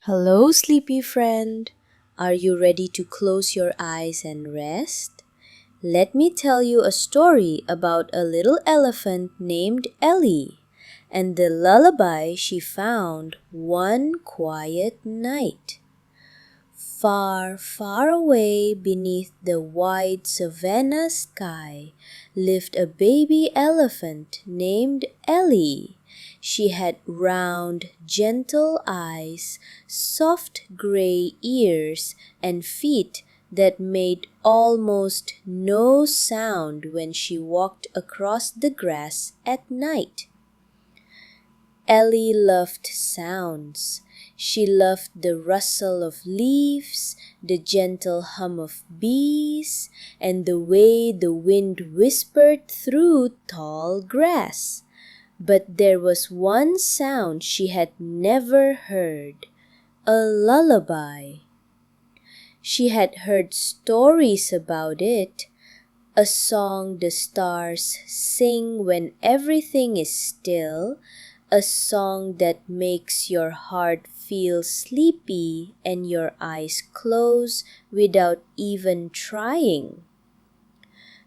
Hello, sleepy friend. Are you ready to close your eyes and rest? Let me tell you a story about a little elephant named Ellie and the lullaby she found one quiet night. Far, far away beneath the wide savanna sky lived a baby elephant named Ellie. She had round, gentle eyes, soft gray ears, and feet that made almost no sound when she walked across the grass at night. Ellie loved sounds. She loved the rustle of leaves, the gentle hum of bees, and the way the wind whispered through tall grass. But there was one sound she had never heard, a lullaby. She had heard stories about it, a song the stars sing when everything is still, a song that makes your heart feel sleepy and your eyes close without even trying.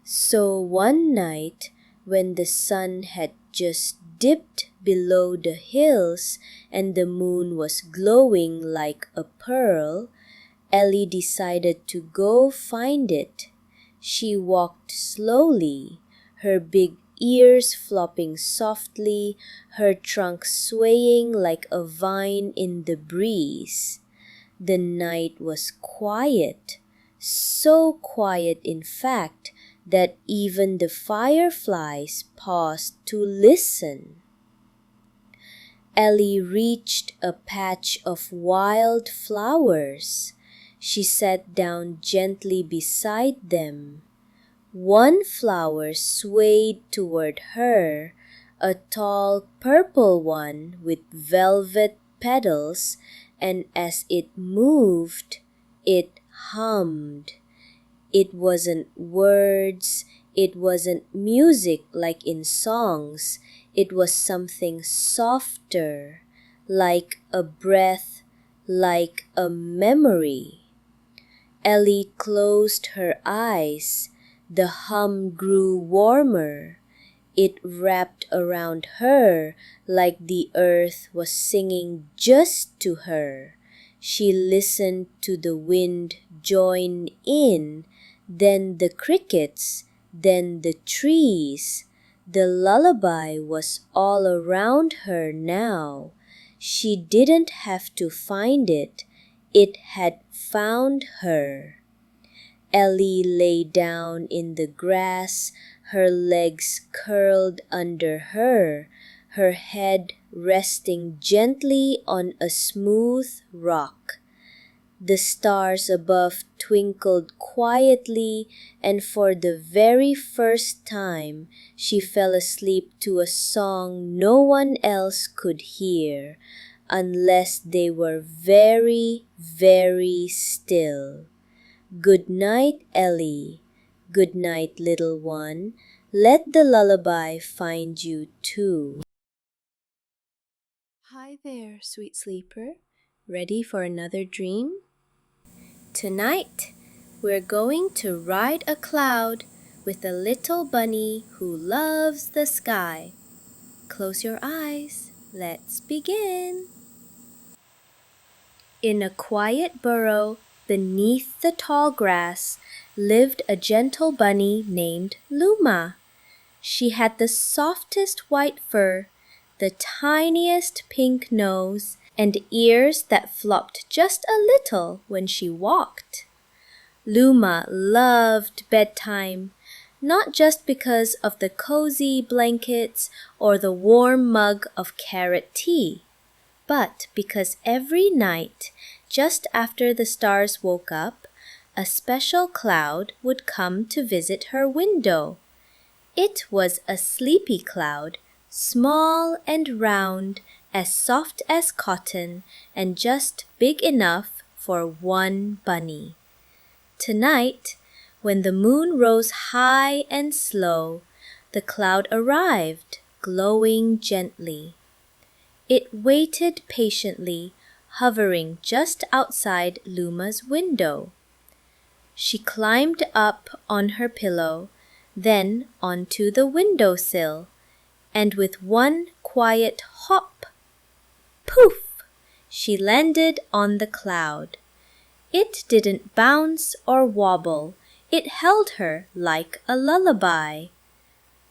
So one night, when the sun had just dipped below the hills and the moon was glowing like a pearl, Ellie decided to go find it. She walked slowly, her big ears flopping softly, her trunk swaying like a vine in the breeze. The night was quiet, so quiet in fact that even the fireflies paused to listen. Ellie reached a patch of wild flowers. She sat down gently beside them. One flower swayed toward her, a tall purple one with velvet petals, and as it moved, it hummed. It wasn't words, it wasn't music like in songs, it was something softer, like a breath, like a memory. Ellie closed her eyes. The hum grew warmer. It wrapped around her like the earth was singing just to her. She listened to the wind join in, then the crickets, then the trees. The lullaby was all around her now. She didn't have to find it. It had found her. Ellie lay down in the grass, her legs curled under her head resting gently on a smooth rock. The stars above twinkled quietly, and for the very first time she fell asleep to a song no one else could hear, unless they were very, very still. Good night, Ellie. Good night, little one. Let the lullaby find you too. Hi there, sweet sleeper. Ready for another dream? Tonight, we're going to ride a cloud with a little bunny who loves the sky. Close your eyes. Let's begin. In a quiet burrow beneath the tall grass lived a gentle bunny named Luma. She had the softest white fur, the tiniest pink nose, and ears that flopped just a little when she walked. Luma loved bedtime, not just because of the cozy blankets or the warm mug of carrot tea, but because every night, just after the stars woke up, a special cloud would come to visit her window. It was a sleepy cloud, small and round, as soft as cotton, and just big enough for one bunny. Tonight, when the moon rose high and slow, the cloud arrived, glowing gently. It waited patiently, hovering just outside Luma's window. She climbed up on her pillow, then onto the windowsill, and with one quiet hop, poof, she landed on the cloud. It didn't bounce or wobble, it held her like a lullaby.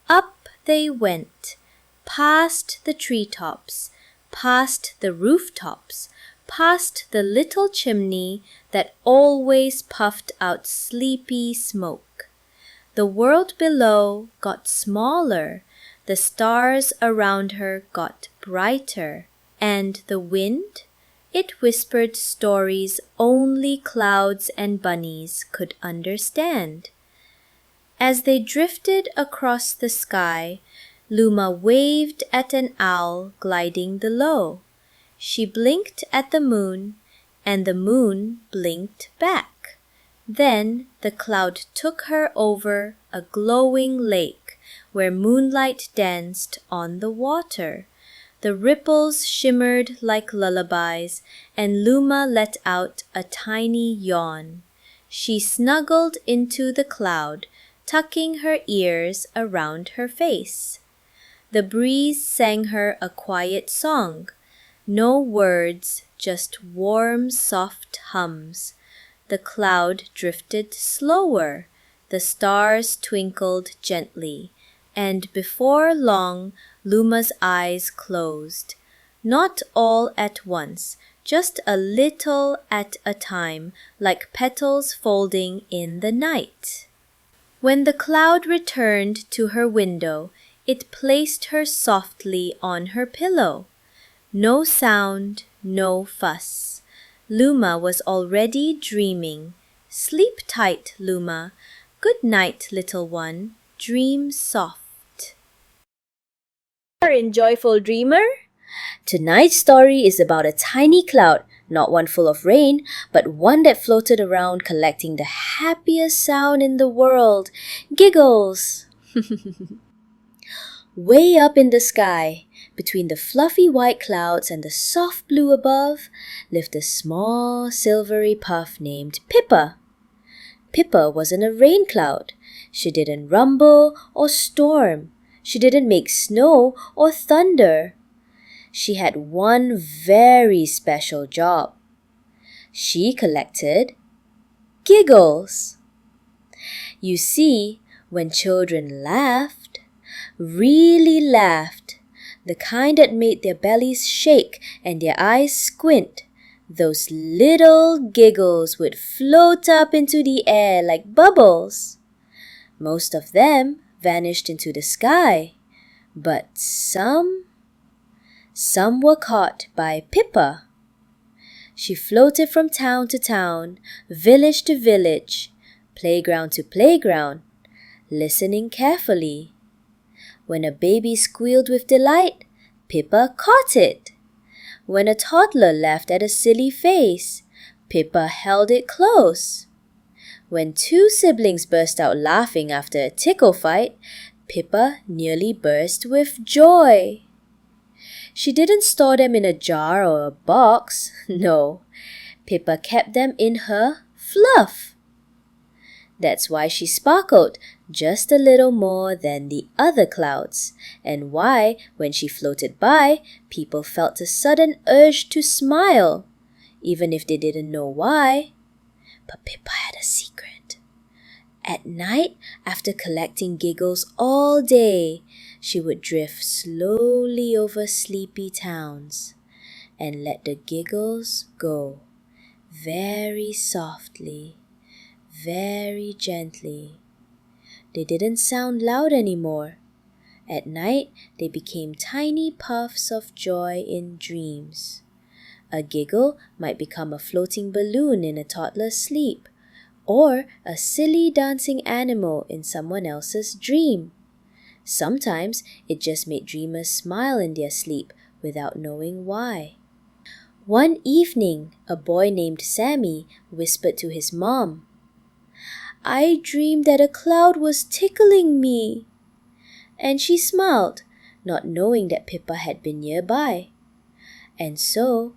Up they went, past the treetops, past the rooftops, past the little chimney that always puffed out sleepy smoke. The world below got smaller, the stars around her got brighter, and the wind, it whispered stories only clouds and bunnies could understand. As they drifted across the sky, Luma waved at an owl gliding below. She blinked at the moon, and the moon blinked back. Then the cloud took her over a glowing lake where moonlight danced on the water. The ripples shimmered like lullabies, and Luma let out a tiny yawn. She snuggled into the cloud, tucking her ears around her face. The breeze sang her a quiet song. No words, just warm, soft hums. The cloud drifted slower. The stars twinkled gently, and before long, Luma's eyes closed. Not all at once, just a little at a time, like petals folding in the night. When the cloud returned to her window, it placed her softly on her pillow. No sound, no fuss. Luma was already dreaming. Sleep tight, Luma. Good night, little one. Dream soft. Joyful dreamer? Tonight's story is about a tiny cloud, not one full of rain, but one that floated around collecting the happiest sound in the world, giggles. Way up in the sky, between the fluffy white clouds and the soft blue above, lived a small silvery puff named Pippa. Pippa wasn't a rain cloud. She didn't rumble or storm. She didn't make snow or thunder. She had one very special job. She collected giggles. You see, when children laughed, really laughed, the kind that made their bellies shake and their eyes squint, those little giggles would float up into the air like bubbles. Most of them vanished into the sky, but some were caught by Pippa. She floated from town to town, village to village, playground to playground, listening carefully. When a baby squealed with delight, Pippa caught it. When a toddler laughed at a silly face, Pippa held it close. When two siblings burst out laughing after a tickle fight, Pippa nearly burst with joy. She didn't store them in a jar or a box. No, Pippa kept them in her fluff. That's why she sparkled just a little more than the other clouds, and why, when she floated by, people felt a sudden urge to smile, even if they didn't know why. But Pippa had a secret. At night, after collecting giggles all day, she would drift slowly over sleepy towns and let the giggles go very softly, very gently. They didn't sound loud anymore. At night, they became tiny puffs of joy in dreams. A giggle might become a floating balloon in a toddler's sleep, or a silly dancing animal in someone else's dream. Sometimes it just made dreamers smile in their sleep without knowing why. One evening, a boy named Sammy whispered to his mom, "I dreamed that a cloud was tickling me." And she smiled, not knowing that Pippa had been nearby. And so,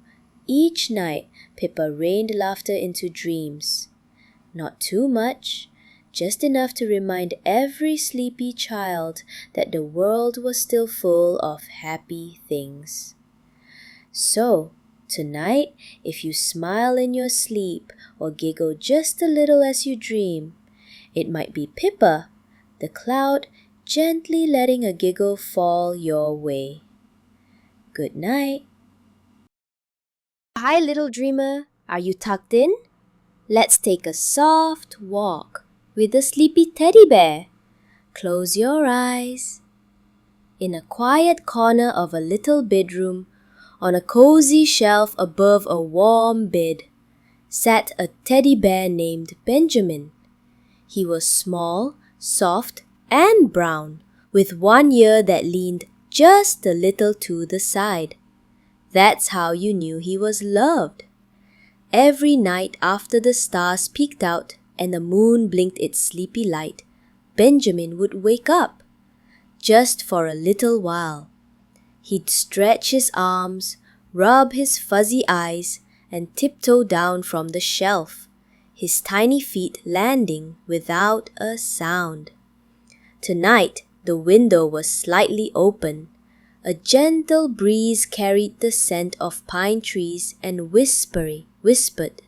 each night Pippa rained laughter into dreams. Not too much, just enough to remind every sleepy child that the world was still full of happy things. So, tonight, if you smile in your sleep or giggle just a little as you dream, it might be Pippa, the cloud, gently letting a giggle fall your way. Good night. Hi, little dreamer. Are you tucked in? Let's take a soft walk with a sleepy teddy bear. Close your eyes. In a quiet corner of a little bedroom, on a cozy shelf above a warm bed, sat a teddy bear named Benjamin. He was small, soft, and brown, with one ear that leaned just a little to the side. That's how you knew he was loved. Every night after the stars peeked out and the moon blinked its sleepy light, Benjamin would wake up. Just for a little while. He'd stretch his arms, rub his fuzzy eyes, and tiptoe down from the shelf, his tiny feet landing without a sound. Tonight, the window was slightly open. A gentle breeze carried the scent of pine trees and whispered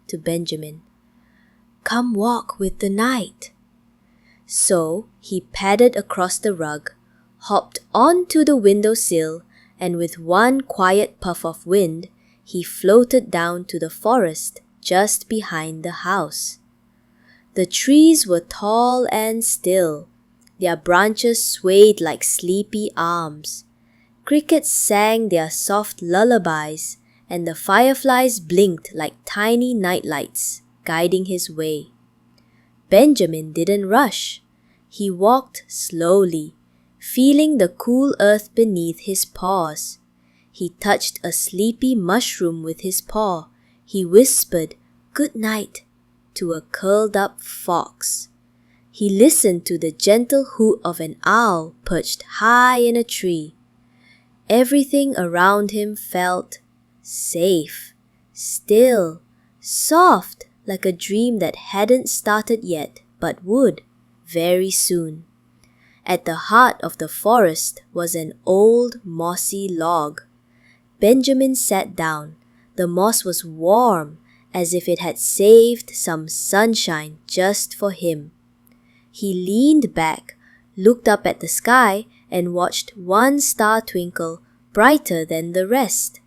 to Benjamin, "Come walk with the night." So he padded across the rug, hopped onto the windowsill, and with one quiet puff of wind, he floated down to the forest just behind the house. The trees were tall and still. Their branches swayed like sleepy arms. Crickets sang their soft lullabies, and the fireflies blinked like tiny nightlights, guiding his way. Benjamin didn't rush. He walked slowly, feeling the cool earth beneath his paws. He touched a sleepy mushroom with his paw. He whispered, "Good night," to a curled-up fox. He listened to the gentle hoot of an owl perched high in a tree. Everything around him felt safe, still, soft, like a dream that hadn't started yet but would very soon. At the heart of the forest was an old mossy log. Benjamin sat down. The moss was warm, as if it had saved some sunshine just for him. He leaned back, looked up at the sky, and watched one star twinkle brighter than the rest.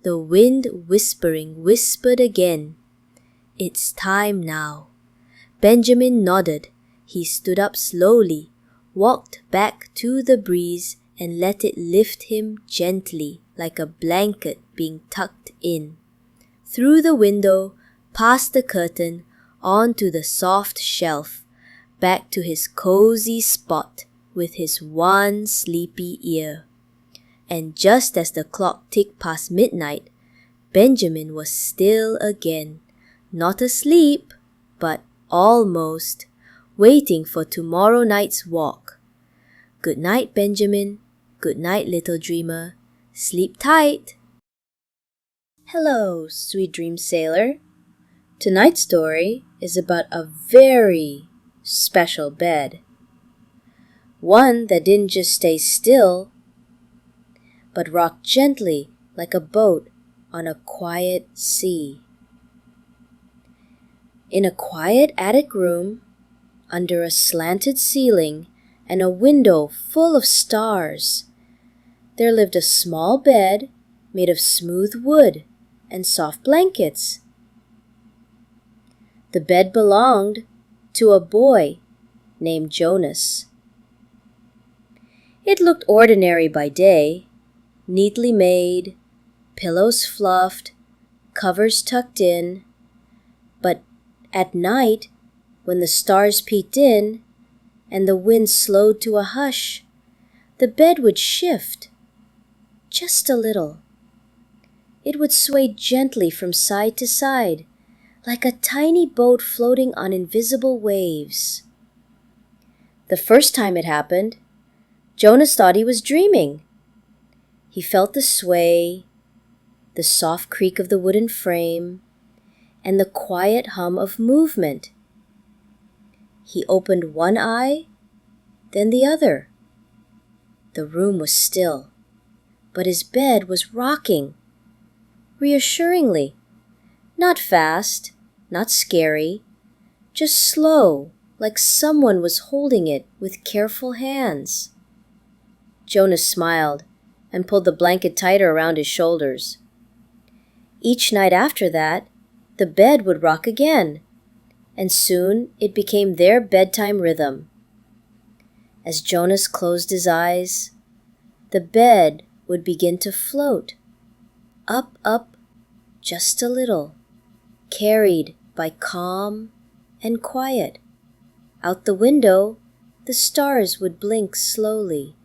The wind whispered again, "It's time now." Benjamin nodded. He stood up slowly, walked back to the breeze, and let it lift him gently, like a blanket being tucked in. Through the window, past the curtain, onto the soft shelf, back to his cozy spot with his one sleepy ear. And just as the clock ticked past midnight, Benjamin was still again, not asleep, but almost, waiting for tomorrow night's walk. Good night, Benjamin. Good night, little dreamer. Sleep tight. Hello, sweet dream sailor. Tonight's story is about a very special bed. One that didn't just stay still, but rocked gently like a boat on a quiet sea. In a quiet attic room, under a slanted ceiling and a window full of stars, there lived a small bed made of smooth wood and soft blankets. The bed belonged to a boy named Jonas. It looked ordinary by day, neatly made, pillows fluffed, covers tucked in, but at night, when the stars peeked in and the wind slowed to a hush, the bed would shift, just a little. It would sway gently from side to side, like a tiny boat floating on invisible waves. The first time it happened, Jonas thought he was dreaming. He felt the sway, the soft creak of the wooden frame, and the quiet hum of movement. He opened one eye, then the other. The room was still, but his bed was rocking, reassuringly. Not fast, not scary, just slow, like someone was holding it with careful hands. Jonas smiled and pulled the blanket tighter around his shoulders. Each night after that, the bed would rock again, and soon it became their bedtime rhythm. As Jonas closed his eyes, the bed would begin to float, up, up, just a little, carried by calm and quiet. Out the window, the stars would blink slowly.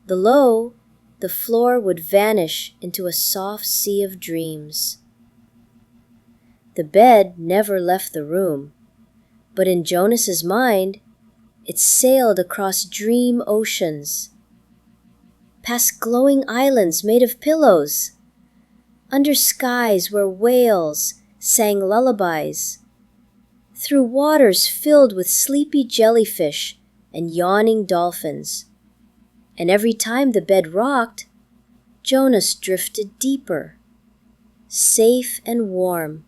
Below, the floor would vanish into a soft sea of dreams. The bed never left the room, but in Jonas's mind, it sailed across dream oceans, past glowing islands made of pillows, under skies where whales sang lullabies, through waters filled with sleepy jellyfish and yawning dolphins. And every time the bed rocked, Jonas drifted deeper, safe and warm,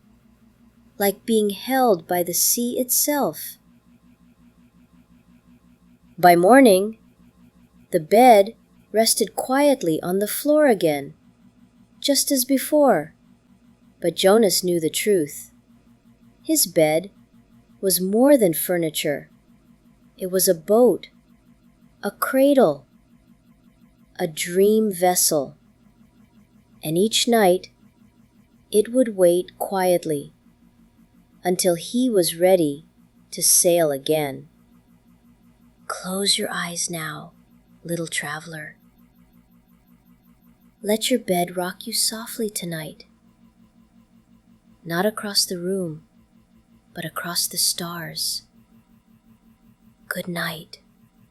like being held by the sea itself. By morning, the bed rested quietly on the floor again, just as before. But Jonas knew the truth. His bed was more than furniture. It was a boat, a cradle, a dream vessel. And each night, it would wait quietly until he was ready to sail again. Close your eyes now, little traveler. Let your bed rock you softly tonight. Not across the room, but across the stars. Good night.